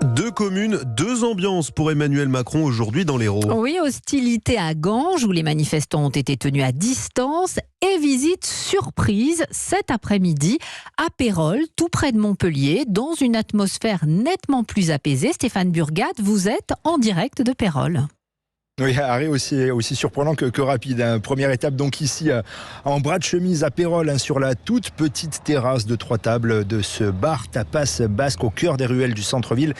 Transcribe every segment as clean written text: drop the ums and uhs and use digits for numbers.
Deux communes, deux ambiances pour Emmanuel Macron aujourd'hui dans l'Hérault. Oui, hostilité à Ganges où les manifestants ont été tenus à distance et visite surprise cet après-midi à Pérols, tout près de Montpellier, dans une atmosphère nettement plus apaisée. Stéphane Burgat, vous êtes en direct de Pérols. Oui, arrêt aussi surprenant que rapide. Première étape donc ici en bras de chemise à Pérols, sur la toute petite terrasse de 3 tables de ce bar tapas basque au cœur des ruelles du centre-ville.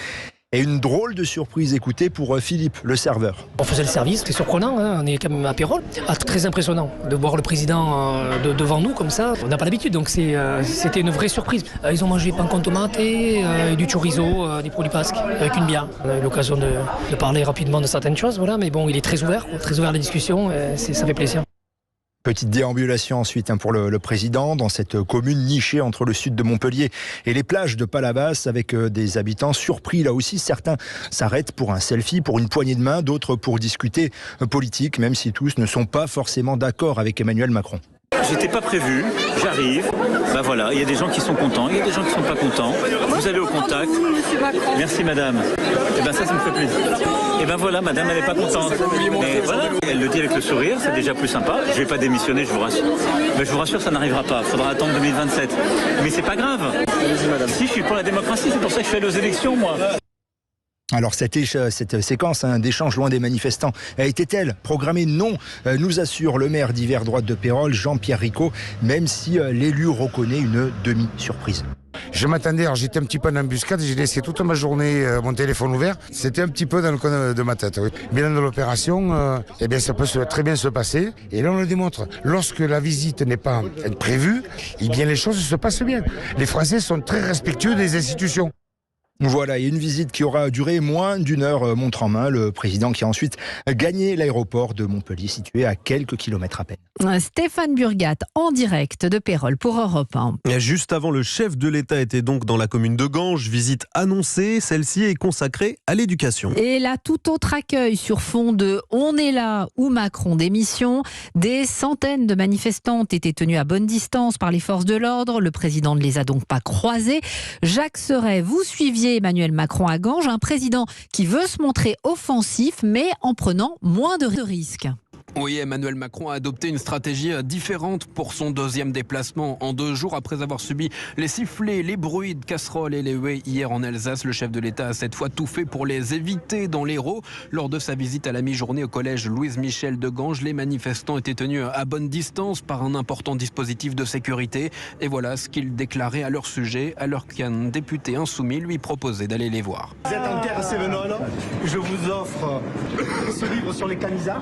Et une drôle de surprise, écoutez, pour Philippe, le serveur. On faisait le service, c'était surprenant, on est quand même à Pérols. Très impressionnant de voir le président devant nous comme ça. On n'a pas l'habitude, donc c'était une vraie surprise. Ils ont mangé pain con tomate et du chorizo, des produits basques, avec une bière. On a eu l'occasion de parler rapidement de certaines choses, voilà, mais bon, il est très ouvert à la discussion, ça fait plaisir. Petite déambulation ensuite pour le président dans cette commune nichée entre le sud de Montpellier et les plages de Palavas avec des habitants surpris là aussi. Certains s'arrêtent pour un selfie, pour une poignée de main, d'autres pour discuter politique, même si tous ne sont pas forcément d'accord avec Emmanuel Macron. J'étais pas prévu, j'arrive, ben voilà, il y a des gens qui sont contents, il y a des gens qui sont pas contents, vous allez au contact, merci madame, et ben ça me fait plaisir. Et ben voilà, madame elle est pas contente, mais voilà, elle le dit avec le sourire, c'est déjà plus sympa, je vais pas démissionner, je vous rassure. Mais je vous rassure, ça n'arrivera pas, il faudra attendre 2027, mais c'est pas grave. Si je suis pour la démocratie, c'est pour ça que je suis allé aux élections moi. Alors cette séquence d'échange loin des manifestants était-elle programmée? Non, nous assure le maire d'hiver droite de Pérols, Jean-Pierre Ricot, même si l'élu reconnaît une demi-surprise. Je m'attendais, alors j'étais un petit peu en embuscade, j'ai laissé toute ma journée mon téléphone ouvert. C'était un petit peu dans le coin de ma tête. Oui. Bilan de l'opération, eh bien ça peut très bien se passer. Et là on le démontre. Lorsque la visite n'est pas prévue, eh bien les choses se passent bien. Les Français sont très respectueux des institutions. Voilà, et une visite qui aura duré moins d'1 heure, montre en main, le président qui a ensuite gagné l'aéroport de Montpellier, situé à quelques kilomètres à peine. Stéphane Burgat, en direct de Pérols pour Europe 1. Juste avant, le chef de l'État était donc dans la commune de Ganges, visite annoncée, celle-ci est consacrée à l'éducation. Et là, tout autre accueil sur fond de On est là ou Macron démission. Des centaines de manifestants ont été tenus à bonne distance par les forces de l'ordre. Le président ne les a donc pas croisés. Jacques Serret, vous suiviez Emmanuel Macron à Ganges, un président qui veut se montrer offensif, mais en prenant moins de risques. Oui, Emmanuel Macron a adopté une stratégie différente pour son deuxième déplacement. En 2 jours, après avoir subi les sifflets, les bruits de casseroles et les huées hier en Alsace, le chef de l'État a cette fois tout fait pour les éviter dans l'Hérault. Lors de sa visite à la mi-journée au collège Louise Michel de Ganges, les manifestants étaient tenus à bonne distance par un important dispositif de sécurité. Et voilà ce qu'il déclarait à leur sujet, alors qu'un député insoumis lui proposait d'aller les voir. Vous êtes en terre Cévenol, je vous offre ce livre sur les Camisards,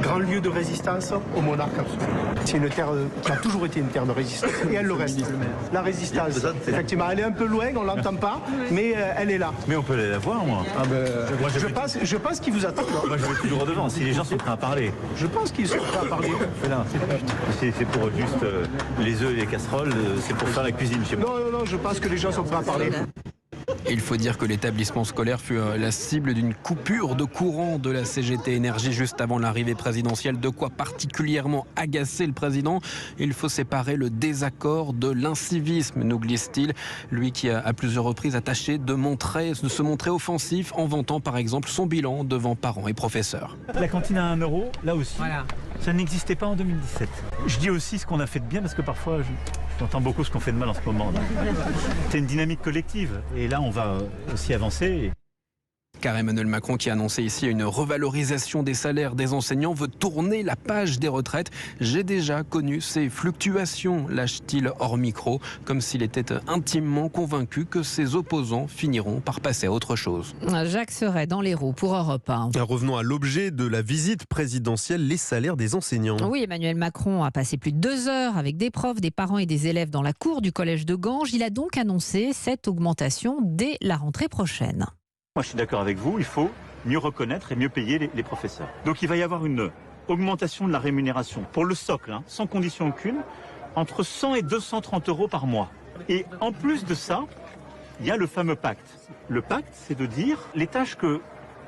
grand lieu de résistance aux monarques absolus. C'est une terre qui a toujours été une terre de résistance et elle le reste. La résistance, effectivement, elle est un peu loin, on ne l'entend pas, mais elle est là. Mais on peut aller la voir moi. Je pense qu'ils vous attendent. Moi je vais toujours devant, si les gens sont prêts à parler. Je pense qu'ils sont prêts à parler. C'est pour juste les œufs et les casseroles, c'est pour faire la cuisine chez moi. Non, je pense que les gens sont prêts à parler. Il faut dire que l'établissement scolaire fut la cible d'une coupure de courant de la CGT Énergie juste avant l'arrivée présidentielle, de quoi particulièrement agacer le président. Il faut séparer le désaccord de l'incivisme, nous glisse-t-il. Lui qui a à plusieurs reprises a tâché de se montrer offensif en vantant par exemple son bilan devant parents et professeurs. La cantine à 1 €, là aussi, voilà. Ça n'existait pas en 2017. Je dis aussi ce qu'on a fait de bien parce que parfois j'entends beaucoup ce qu'on fait de mal en ce moment. C'est une dynamique collective et là on va aussi avancer. Car Emmanuel Macron, qui a annoncé ici une revalorisation des salaires des enseignants, veut tourner la page des retraites. J'ai déjà connu ces fluctuations, lâche-t-il hors micro, comme s'il était intimement convaincu que ses opposants finiront par passer à autre chose. Jacques Serret dans l'Hérault pour Europe 1. Revenons à l'objet de la visite présidentielle, les salaires des enseignants. Oui, Emmanuel Macron a passé plus de 2 heures avec des profs, des parents et des élèves dans la cour du collège de Ganges. Il a donc annoncé cette augmentation dès la rentrée prochaine. Moi je suis d'accord avec vous, il faut mieux reconnaître et mieux payer les professeurs. Donc il va y avoir une augmentation de la rémunération pour le socle, sans condition aucune, entre 100 et 230 € par mois. Et en plus de ça, il y a le fameux pacte. Le pacte, c'est de dire les tâches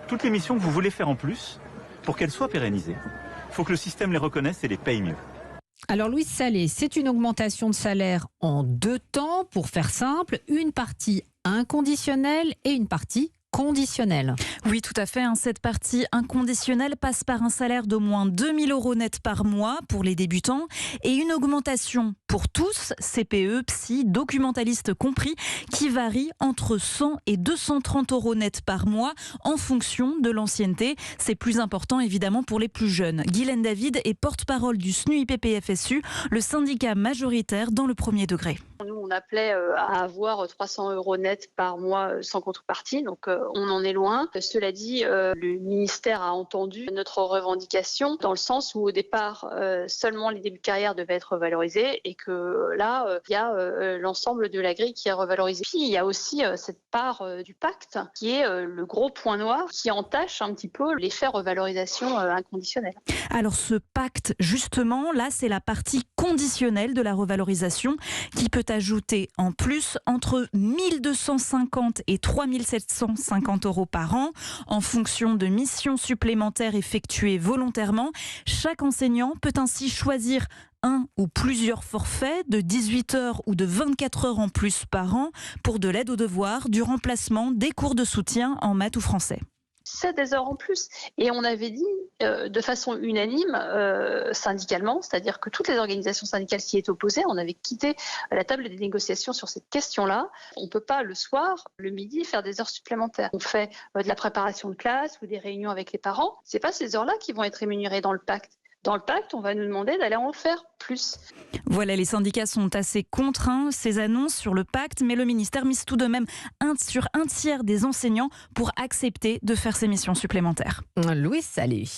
toutes les missions que vous voulez faire en plus, pour qu'elles soient pérennisées. Il faut que le système les reconnaisse et les paye mieux. Alors Louise Salé, c'est une augmentation de salaire en 2 temps. Pour faire simple, une partie inconditionnelle et une partie conditionnelle. Oui, tout à fait. Cette partie inconditionnelle passe par un salaire d'au moins 2 000 € net par mois pour les débutants et une augmentation pour tous, CPE, psy, documentalistes compris, qui varie entre 100 et 230 € net par mois en fonction de l'ancienneté. C'est plus important évidemment pour les plus jeunes. Guylaine David est porte-parole du SNUIPP-FSU, le syndicat majoritaire dans le premier degré. Nous, on appelait à avoir 300 € net par mois sans contrepartie, donc on en est loin. Cela dit, le ministère a entendu notre revendication dans le sens où au départ, seulement les débuts de carrière devaient être revalorisés et que là, il y a l'ensemble de la grille qui est revalorisée. Puis il y a aussi cette part du pacte qui est le gros point noir qui entache un petit peu l'effet revalorisation inconditionnelle. Alors ce pacte, justement, là, c'est la partie conditionnelle de la revalorisation qui peut ajouter en plus entre 1 250 et 3 750 € par an en fonction de missions supplémentaires effectuées volontairement. Chaque enseignant peut ainsi choisir un ou plusieurs forfaits de 18 heures ou de 24 heures en plus par an pour de l'aide aux devoirs, du remplacement, des cours de soutien en maths ou français. C'est des heures en plus. Et on avait dit de façon unanime, syndicalement, c'est-à-dire que toutes les organisations syndicales s'y étaient opposées, on avait quitté la table des négociations sur cette question-là. On ne peut pas le soir, le midi, faire des heures supplémentaires. On fait de la préparation de classe ou des réunions avec les parents. Ce n'est pas ces heures-là qui vont être rémunérées dans le pacte. Dans le pacte, on va nous demander d'aller en faire plus. Voilà, les syndicats sont assez contre ces annonces sur le pacte, mais le ministère mise tout de même sur un tiers des enseignants pour accepter de faire ces missions supplémentaires. Louis, salut.